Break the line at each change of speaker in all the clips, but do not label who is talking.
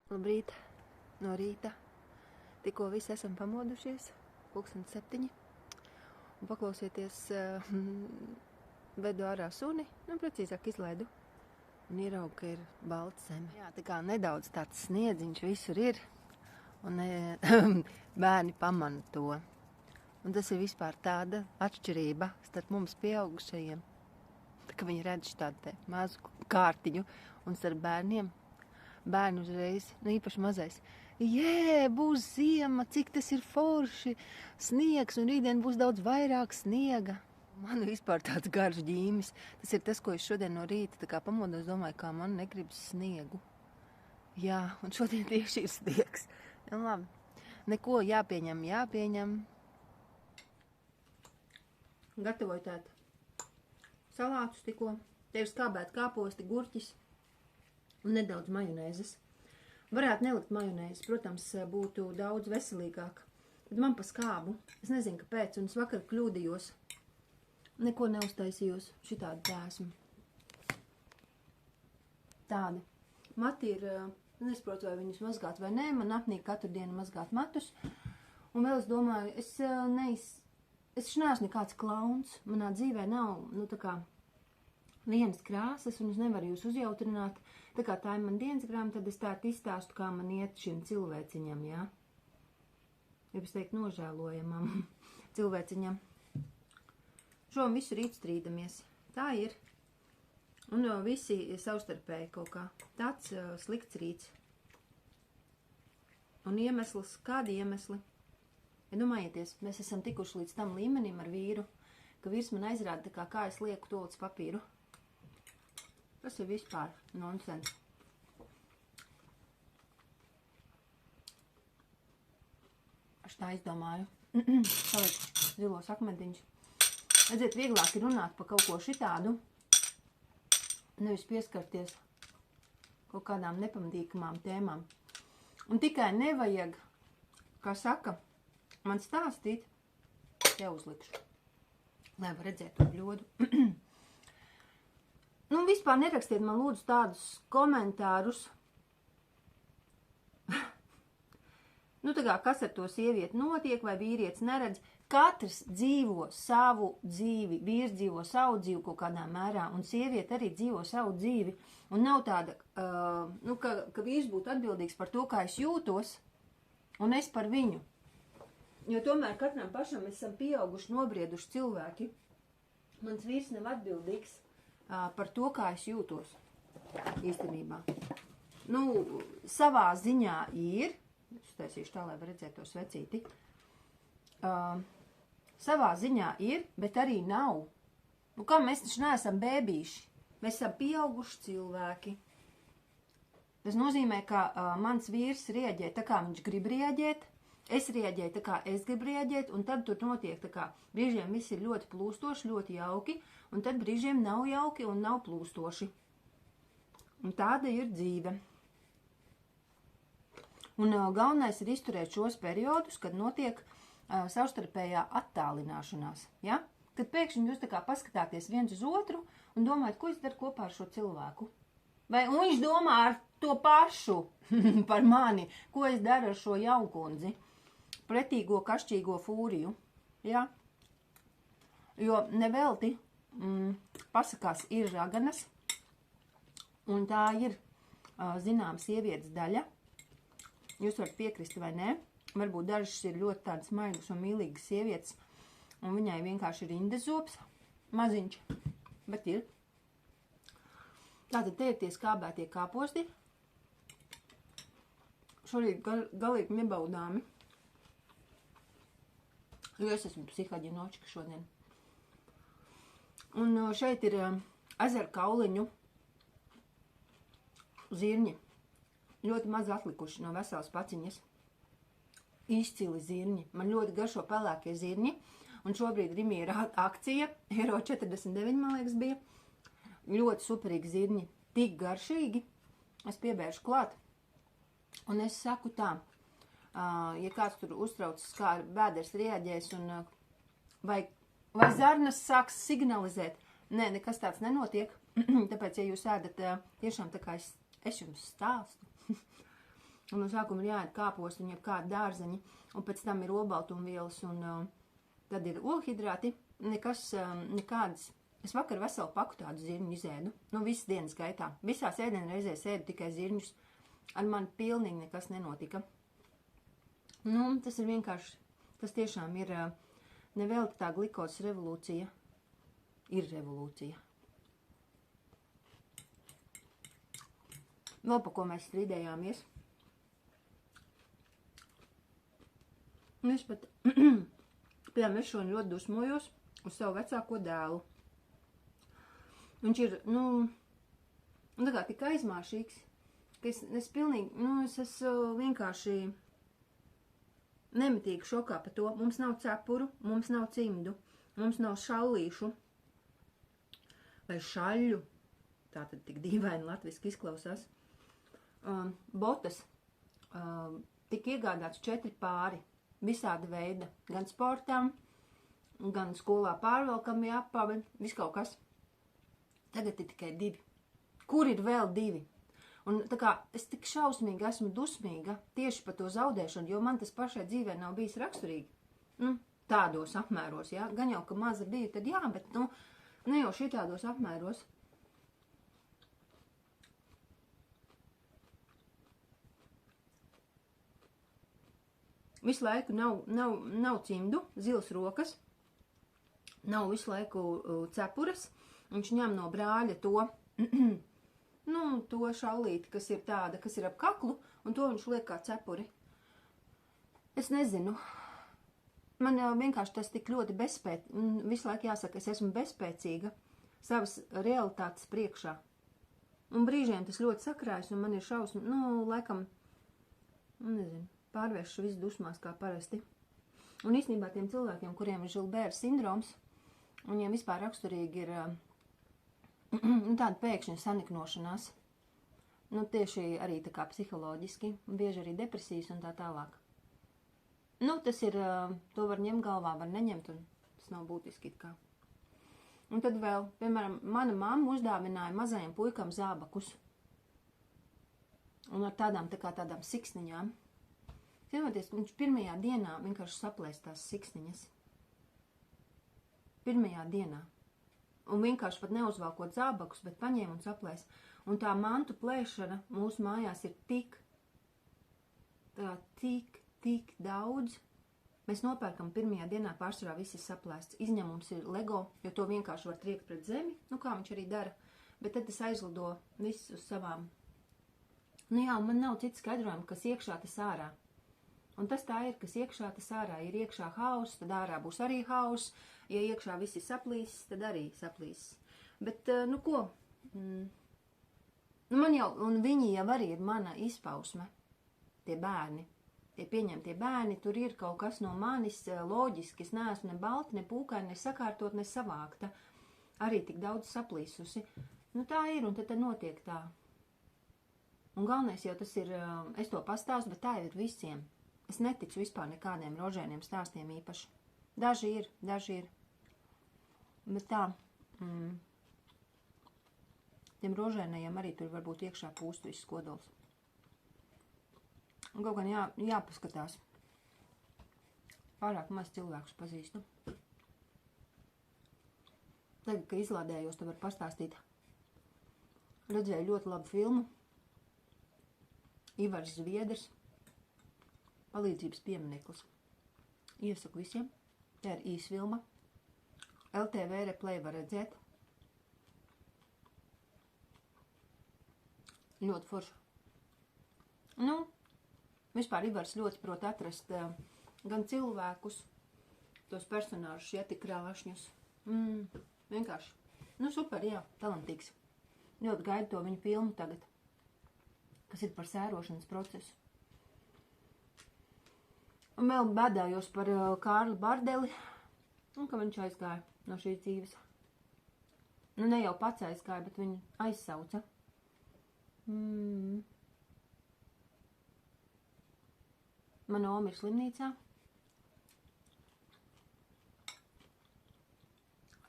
Labrīt, no rīta. Tikko visi esam pamodušies, 7:00. Un paklausieties, vedu ārā suni, precīzāk izlaidu. Un ieraugu, ka ir balta zeme. Jā, tā kā nedaudz tāds sniedziņš visur ir. Un bērni pamana to. Un tas ir vispār tāda atšķirība starp mums pieaugušajiem. Tā kā viņi redz tādu te mazu kārtiņu un starp bērniem. Bērni uzreiz, īpaši mazais. Jē, būs ziema, cik tas ir forši, sniegs, un rītdien būs daudz vairāk sniega. Man vispār tāds garš ģīmis. Tas ir tas, ko es šodien no rīta tā kā pamodos, domāju, kā man negribas sniegu. Jā, un šodien tieši ir sniegs. Nu, labi. Neko jāpieņem. Gatavoju tādu salātus tikko. Te ir skābēt kāposti, gurķis un nedaudz majonēzes. Varētu nelikt majonēzes, protams, būtu daudz veselīgāk. Bet man pa skābu, es nezinu, kāpēc, un es vakar kļūdījos. Neko neuztaisījos, šitādu tēsmu. Tādi. Mati ir, nesaprotu, vai viņus mazgāt vai nē, man apnīk katru dienu mazgāt matus. Un vēl es domāju, es neesmu nekāds klauns, manā dzīvē nav, tā kā vienas krāsas, un es nevaru jūs uzjautrināt. Tā kā tā ir man dienas grāmata, tad es tā izstāstu, kā man iet šim cilvēciņam, jā? Ja es teiktu nožēlojamam cilvēciņam. Šo visu rīt strīdamies. Tā ir. Un visi savstarpēji kaut kā. Tāds slikts rīts. Un iemesls, kādi iemesli? Ja domājieties, mēs esam tikuši līdz tam līmenim ar vīru, ka vīrs man aizrāda, kā es lieku toalettas papīru. Tas ir vispār nonsens. Es tā izdomāju. Salikt zilos akmentiņus. Redziet, vieglāk ir runāt par kaut ko šitādu, nevis pieskarties kaut kādām nepamatīkamām tēmām. Un tikai nevajag, kā saka, man stāstīt, te uzlikšu, lai var redzēt to bļodu. Vispār nerakstiet man lūdzu tādus komentārus. Tā kā kas ar to sievieti notiek vai vīrietis neredz. Katrs dzīvo savu dzīvi, vīrs dzīvo savu dzīvi kaut kādā mērā, un sieviete arī dzīvo savu dzīvi. Un nav tāda, ka vīrs būtu atbildīgs par to, kā es jūtos, un es par viņu. Jo tomēr katram pašam esam pieauguši, nobrieduši cilvēki. Mans vīrs nav atbildīgs par to, kā es jūtos īstenībā. Savā ziņā ir, es taisīšu tā, lai var redzēt to svecīti, savā ziņā ir, bet arī nav. Kā mēs taču neesam bēbīši, mēs esam pieauguši cilvēki. Tas nozīmē, ka mans vīrs rieģē tā, kā viņš grib rieģēt, es rieģēju tā, kā es gribu rieģēt, un tad tur notiek tā kā brīžiem viss ir ļoti plūstoši, ļoti jauki, un tad brīžiem nav jauki un nav plūstoši. Un tāda ir dzīve. Un galvenais ir izturēt šos periodus, kad notiek savstarpējā attālināšanās. Ja? Kad pēkšņi jūs tā kā paskatāties viens uz otru un domājat, ko es daru kopā ar šo cilvēku. Un viņš domā ar to pašu par mani, ko es daru ar šo jaukundzi. Pretīgo, kašķīgo fūriju. Ja? Jo nevelti pasakās ir raganas, un tā ir zinām sievietes daļa. Jūs varat piekrist vai nē. Varbūt dažas ir ļoti tādas maigas un mīlīgas sievietes, un viņai vienkārši ir indezobs, maziņš, bet ir. Tātad te ir tie skābētie kāposti. Šorīt galīgi nebaudāmi, jo es esmu psihaģinočka šodien. Un šeit ir ezeru kauliņu zirņi. Ļoti maz atlikuši no veselas paciņas. Izcili zirņi. Man ļoti garšo pelēkie zirņi. Un šobrīd Rimī ir akcija. €49, man liekas, bija. Ļoti superīgi zirņi. Tik garšīgi. Es piebēršu klāt. Un es saku tā. Ja kāds tur uztraucas, kā bēders reaģēs un vai zarnas sāks signalizēt. Nē, nekas tāds nenotiek. Tāpēc, ja jūs ēdat tiešām tā kā es jums stāstu, Un no sākuma ir jāiet kāposti un jebkādi dārzeņi, un pēc tam ir olbaltumvielas, un tad ir olhidrāti, nekādas. Es vakar veselu paku tādu zirņu izēdu, visas dienas gaitā. Visās ēdienreizēs ēdu tikai zirņus. Ar mani pilnīgi nekas nenotika. Tas ir vienkārši, tas tiešām ir nevelti tā glikotas revolūcija. Ir revolūcija. Vēl pa ko mēs strīdējāmies. Es pat, piemēram, es šodien ļoti dusmojos uz savu vecāko dēlu. Viņš ir, tā kā tik aizmāršīgs, ka es pilnīgi, es esmu vienkārši nemitīgi šokā par to. Mums nav cepuru, mums nav cimdu, mums nav šallīšu vai šaļļu. Tā tad tik dīvaini latviski izklausās. Botas tika iegādāts 4 pāri, visāda veida, gan sportam, gan skolā pārvelkami apavi, viss kaut kas. Tagad ir tikai 2. Kur ir vēl 2? Un tā kā es tik šausmīgi esmu dusmīga tieši par to zaudēšanu, jo man tas pašai dzīvē nav bijis raksturīgi. Tādos apmēros, jā. Gan jau, ka maza biju, tad jā, bet ne jau šitādos apmēros. Visu laiku nav cimdu, zilas rokas, nav visu laiku cepuras. Viņš ņem no brāļa to šallīti, kas ir tāda, kas ir ap kaklu, un to viņš liek kā cepuri. Es nezinu. Man vienkārši tas tik ļoti visu laiku jāsaka, es esmu bezspēcīga savas realitātes priekšā. Un brīžiem tas ļoti sakrājas, un man ir šausmi, laikam, nezinu, pārvēršu visu dusmās kā parasti. Un īstenībā tiem cilvēkiem, kuriem ir Žilbēra sindroms, viņiem vispār raksturīgi ir tāda pēkšņa saniknošanās. Tieši arī tā kā psiholoģiski, bieži arī depresijas un tā tālāk. Tas ir, to var ņemt galvā, var neņemt, un tas nav būtiski it kā. Un tad vēl, piemēram, mana mamma uzdāvināja mazajam puikam zābakus. Un ar tādām siksniņām. Zinoties, viņš pirmajā dienā vienkārši saplēs tās siksniņas. Pirmajā dienā. Un vienkārši pat neuzvalkot zābakus, bet paņēma un saplēs. Un tā mantu plēšana mūsu mājās ir tik daudz. Mēs nopērkam pirmajā dienā pārsvarā viss ir saplēsts. Izņemums ir Lego, jo to vienkārši var triekt pret zemi, kā viņš arī dara. Bet tad tas aizlido viss uz savām. Un man nav cits skaidrojuma, kas iekšā, tas ārā. Un tas tā ir, kas iekšā, tas ārā. Ir iekšā hauss, tad ārā būs arī hauss. Ja iekšā visi saplīsis, tad arī saplīsis. Bet, ko? Man jau, un viņi jau arī ir mana izpausme. Tie bērni. Tie pieņemtie bērni, tur ir kaut kas no manis loģiski. Es neesmu ne balta, ne pūkaini, ne sakārtot, ne savākta. Arī tik daudz saplīsusi. Tā ir, un tad notiek tā. Un galvenais jau tas ir, es to pastāstu, bet tā ir visiem. Es neticu vispār nekādiem rožēniem stāstiem īpaši. Daži ir. Bet tā, tiem rožēnajiem arī tur varbūt iekšā pūst viss kodols. Un kaut gan jāpaskatās. Pārāk maz cilvēkus pazīstu. Tagad, ka izlādējos, te var pastāstīt. Redzēju ļoti labu filmu. Ivars Zviedrs. Palīdzības piemineklis. Iesaku visiem. Tā ir īsfilma. LTV replay var redzēt. Ļoti forša. Vispār Ivars ļoti prot atrast gan cilvēkus, tos personāžus, tik krāšņus. Vienkārši. Super, jā, talantīgs. Ļoti gaidu to viņu filmu tagad, kas ir par sērošanas procesu. Un vēl bēdājos par Kārli Bardeli, ka viņš aizgāja no šīs dzīves. Ne jau pats aizgāja, bet viņu aizsauca. Mana oma ir slimnīcā.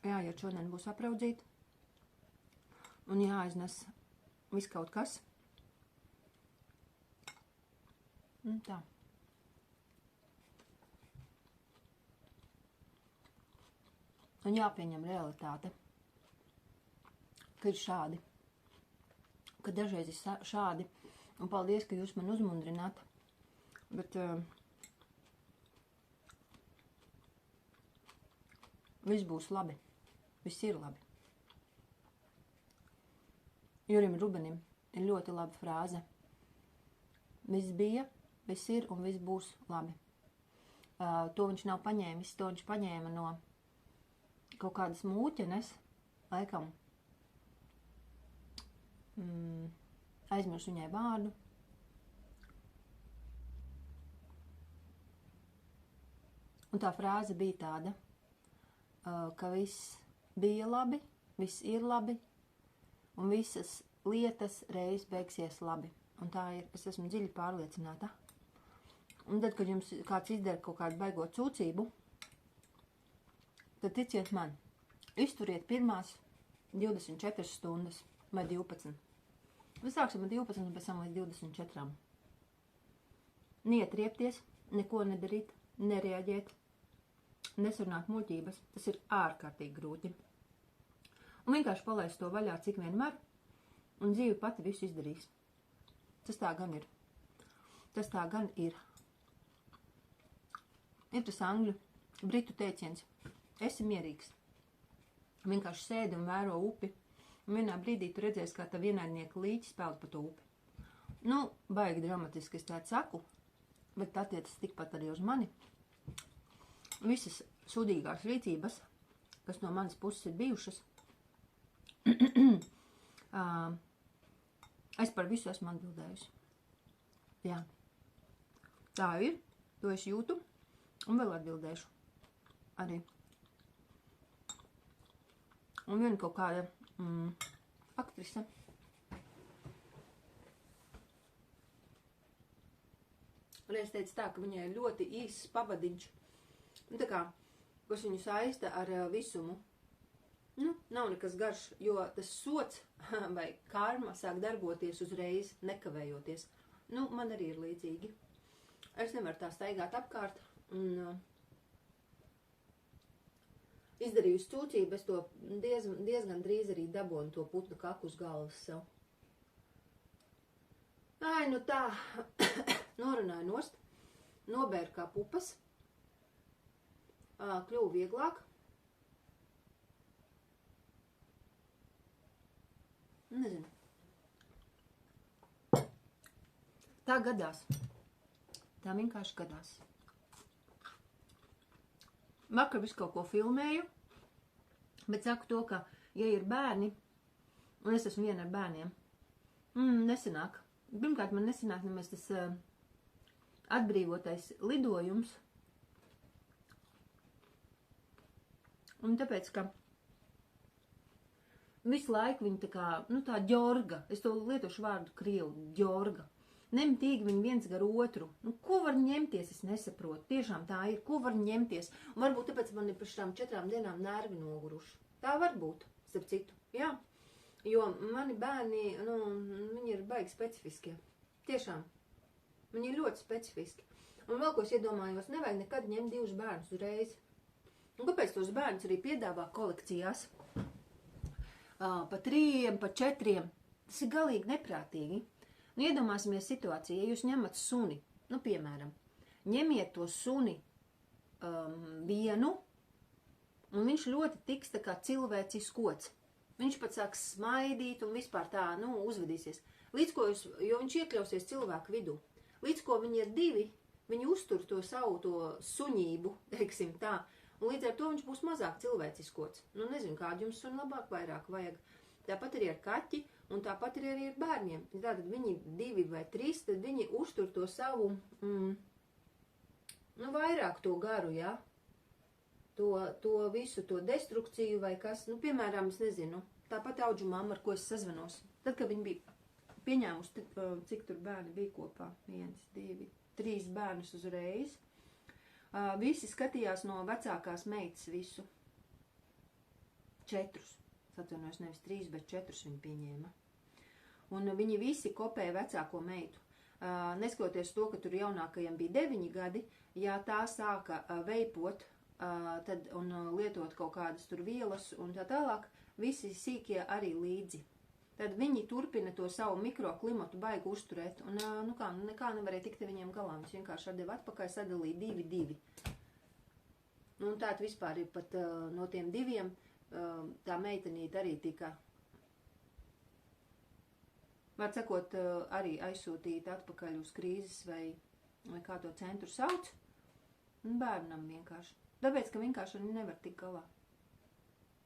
Jāiet šodien būs apraudzīt. Un jāaiznes viss kaut kas. Un tā. Un jāpieņem realitāte, ka ir šādi, ka dažreiz ir šādi, un paldies, ka jūs man uzmundrināt, bet viss būs labi, viss ir labi. Jurim Rubenim ir ļoti laba frāze. Viss bija, viss ir un viss būs labi. To viņš nav paņēmis, to viņš paņēma no kaut kādas mūķenes, laikam, aizmirsu viņai vārdu. Un tā frāze bija tāda, ka viss bija labi, viss ir labi, un visas lietas reiz beigsies labi. Un tā ir, es esmu dziļi pārliecināta. Un tad, kad jums kāds izdara kaut kādu baigo cūcību, tad ticiet man, izturiet pirmās 24 stundas vai 12. Mēs sāksim ar 12 un pēc tam līdz 24. Neatriepties, neko nedarīt, nereaģēt, nesarunāt muļķības. Tas ir ārkārtīgi grūti. Un vienkārši palaist to vaļā, cik vien var, un dzīve pati visu izdarīs. Tas tā gan ir. Tas tā gan ir. Ir tas angļu, britu teiciens. Esi mierīgs. Vienkārši sēdi un vēro upi. Un vienā brīdī tu redzēsi, kā tā vienaidnieka līķis peld pa to upi. Nu, baigi dramatiski es tā saku, bet attiecas tikpat arī uz mani. Visas sudīgās rīcības, kas no manas puses ir bijušas, es par visu esmu atbildējusi. Jā. Tā ir, to es jūtu, un vēl atbildēšu. Arī. Un viena kaut kāda aktrise. Reiz teica tā, ka viņai ir ļoti īsts pavadiņš. Un tā kā, kas viņu saista ar visumu. Nu, nav nekas garš, jo tas sots vai karma sāk darboties uzreiz, nekavējoties. Nu, man arī ir līdzīgi. Es nevaru tā staigāt apkārt un izdarījusi cūcību, es to diezgan drīz arī dabonu to putnu kaku uz galvas sev. Ai, nu tā, norunāju nost, nobēru kā pupas, kļuvu vieglāk. Nezinu. Tā gadās. Tā vienkārši gadās. Vakar visu kaut ko filmēju, bet saku to, ka, ja ir bērni, un es esmu viena ar bērniem, nesanāk. Pirmkārt, man nesanāk nemaz tas atbrīvotais lidojums. Un tāpēc, ka visu laiku viņi tā kā, nu tā ģorga, es to lietošu vārdu krievu, ģorga. Nemitīgi viņi viens gar otru. Nu, ko var ņemties, es nesaprotu. Tiešām tā ir, ko var ņemties. Un varbūt tāpēc man ir par šām 4 dienām nervi noguruši. Tā var būt, starp citu, jā. Jo mani bērni, nu, viņi ir baigi specifiskie. Tiešām. Viņi ir ļoti specifiski. Un vēl, ko es iedomājos, nevajag nekad ņemt 2 bērnus uzreiz. Un kāpēc tos bērnus arī piedāvā kolekcijās? Pa 3, pa 4. Tas ir galīgi neprātīgi. Nu, iedomāsimies situāciju, ja jūs ņemat suni, nu, piemēram, ņemiet to suni vienu, un viņš ļoti tiks tā kā cilvēcis kods. Viņš pat sāks smaidīt un vispār tā, nu, uzvedīsies. Līdz ko jūs, jo viņš iekļausies cilvēku vidū. Līdz ko viņi ir 2, viņi uztur to savu to suņību, teiksim tā, un līdz ar to viņš būs mazāk cilvēcis kods. Nu, nezinu, kādu jums suni labāk vairāk vajag. Tāpat arī ar kaķi, un tāpat arī ar bērniem. Tātad viņi 2 vai 3, tad viņi uztur to savu, nu, vairāk to garu, jā. To visu, to destrukciju vai kas, nu, piemēram, es nezinu, tāpat auģu mamma, ar ko es sazvanos. Tad, kad viņi bija pieņēmusi, cik tur bērni bija kopā, 1, 2, 3 bērnus uzreiz, visi skatījās no vecākās meitas visu. 4. Atvainojos, nevis 3, bet 4 viņi pieņēma. Un viņi visi kopēja vecāko meitu. Neskatoties to, ka tur jaunākajam bija 9 gadi, ja tā sāka veipot un lietot kaut kādas tur vielas un tā tālāk, visi sīkie arī līdzi. Tad viņi turpina to savu mikroklimatu baigi uzturēt, un nekā nevarēja tikt viņiem galā. Viņš vienkārši atdeva atpakaļ, sadalīja 2-2. Un tātad vispār ir pat no tiem 2, tā meitenīte arī tika, var sakot, arī aizsūtīta atpakaļ uz krīzes vai kā to centru sauc, un bērnam vienkārši. Tāpēc, ka vienkārši viņi nevar tikt galā.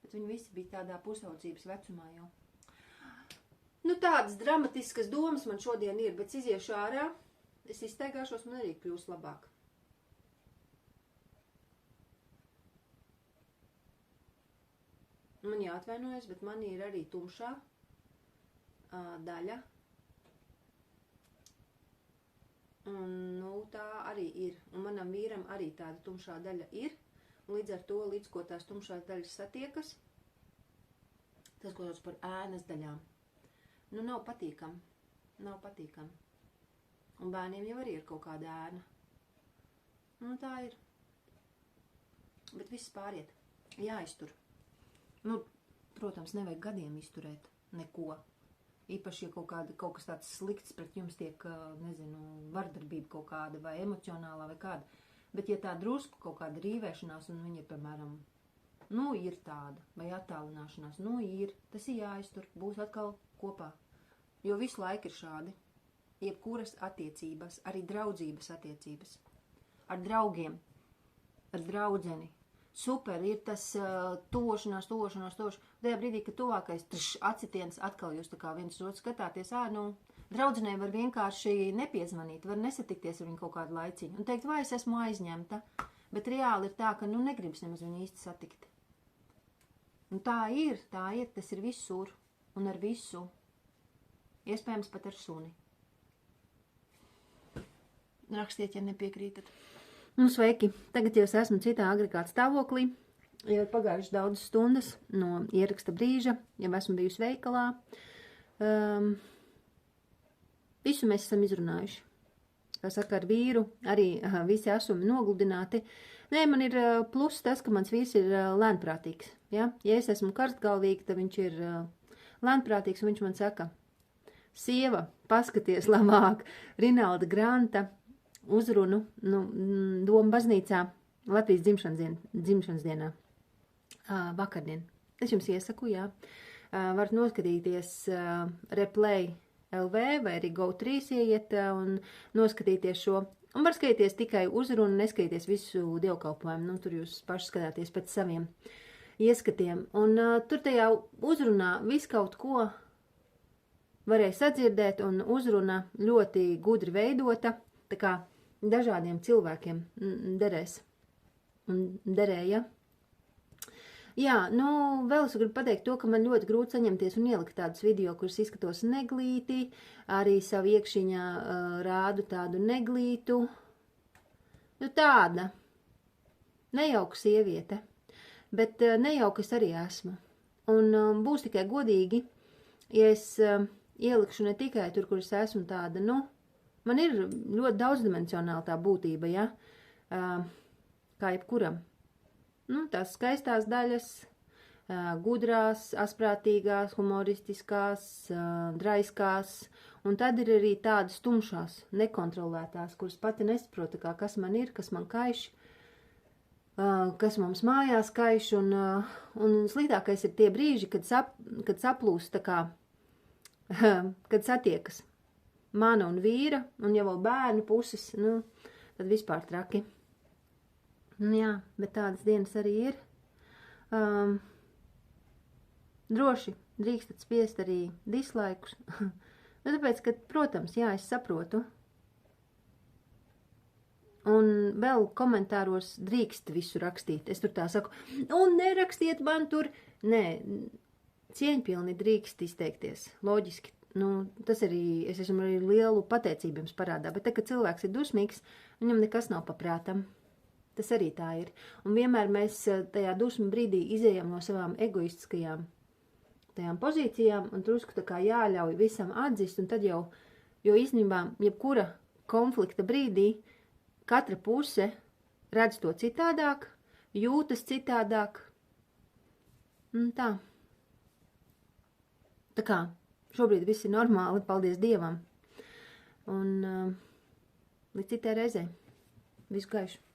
Bet viņi visi bija tādā pusaudzības vecumā jau. Nu, tādas dramatiskas domas man šodien ir, bet iziešu ārā, es iztaigāšos, man arī kļūs labāk. Man jāatvainojas, bet man ir arī tumšā daļa. Un, tā arī ir. Un manam vīram arī tāda tumšā daļa ir. Un līdz ar to, līdz ko tās tumšās daļas satiekas, tas, ko sauc par ēnas daļām. Nav patīkam. Nav patīkam. Un bērniem jau arī ir kaut kāda ēna. Tā ir. Bet viss pāriet. Jāiztur. Protams, nevajag gadiem izturēt neko. Īpaši, ja kaut kas tāds slikts pret jums tiek, vardarbība kaut kāda vai emocionālā vai kāda. Bet ja tā drusku kaut kāda rīvēšanās un viņa, piemēram, ir tāda, vai attālināšanās, tas ir jāiztur, būs atkal kopā. Jo visu laiku ir šādi. Jebkuras attiecības, arī draudzības attiecības. Ar draugiem, ar draudzeni. Super, ir tas tošanās. Tajā brīdī, kad tuvākais acitiens atkal jūs tā kā viens otru skatāties, draudzenei var vienkārši nepiezvanīt, var nesatikties ar viņu kaut kādu laiciņu un teikt, vai es esmu aizņemta, bet reāli ir tā, ka negribas nemaz viņu īsti satikt. Un tā ir, tas ir visur un ar visu. Iespējams pat ar suni. Rakstiet, ja nepiekrītat. Sveiki! Tagad jau es esmu citā agregāta stāvoklī. Jau ir pagājušas daudzas stundas no ieraksta brīža, jau esmu bijusi veikalā. Visu mēs esam izrunājuši. Kā saka, ar vīru arī visi esumi nogludināti. Nē, man ir plus tas, ka mans vīrs ir lēnprātīgs. Ja es esmu karstgalvīga, tad viņš ir lēnprātīgs un viņš man saka, sieva, paskaties labāk, Rinalda Granta uzrunu Doma baznīcā Latvijas dzimšanas dienā. Vakardien. Es jums iesaku, jā. Varat noskatīties Replay LV vai arī Go3 ieiet un noskatīties šo. Un var skatīties tikai uzrunu, neskatīties visu dievkalpojumu. Tur jūs paši skatāties pēc saviem ieskatiem. Un tur tajā uzrunā visu kaut ko varēja sadzirdēt, un uzruna ļoti gudri veidota, tā kā dažādiem cilvēkiem derēs un derēja. Jā, vēl es gribu pateikt to, ka man ļoti grūti saņemties un ielikt tādus video, kurus izskatos neglīti, arī savu iekšiņā rādu tādu neglītu. Tāda nejauka sieviete, bet nejauka es arī esmu. Un būs tikai godīgi, ja es ielikšu ne tikai tur, kur es esmu tāda, man ir ļoti daudzdimensionāla tā būtība, ja, kā jebkuram. Tās skaistās daļas, gudrās, asprātīgās, humoristiskās, draiskās, un tad ir arī tādas tumšās, nekontrolētās, kuras pati nesaprota, kas man ir, kas man kaiš, kas mums mājās kaiš, un sliktākais ir tie brīži, kad saplūst tā kā, kad satiekas mana un vīra, un jau vēl bērnu puses, tad vispār traki. Jā, bet tādas dienas arī ir. Droši drīkstat spiest arī dislaikus. Tāpēc, ka, protams, jā, es saprotu. Un vēl komentāros drīkst visu rakstīt. Es tur tā saku, un nerakstiet man tur. Nē, cieņpilni drīkst izteikties, loģiski. Tas arī, es esmu arī lielu pateicību jums parādā, bet kad cilvēks ir dusmīgs, viņam nekas nav paprātam. Tas arī tā ir. Un vienmēr mēs tajā dusmu brīdī izējam no savām egoistiskajām tajām pozīcijām un drusku tā kā jāļauj visam atzist, un tad jau Jo īstenībā, jebkura konflikta brīdī, katra puse redz to citādāk, jūtas citādāk. Tā. Tā kā, šobrīd viss ir normāli, paldies Dievam. Un līdz citai reizei. Visu gaišu.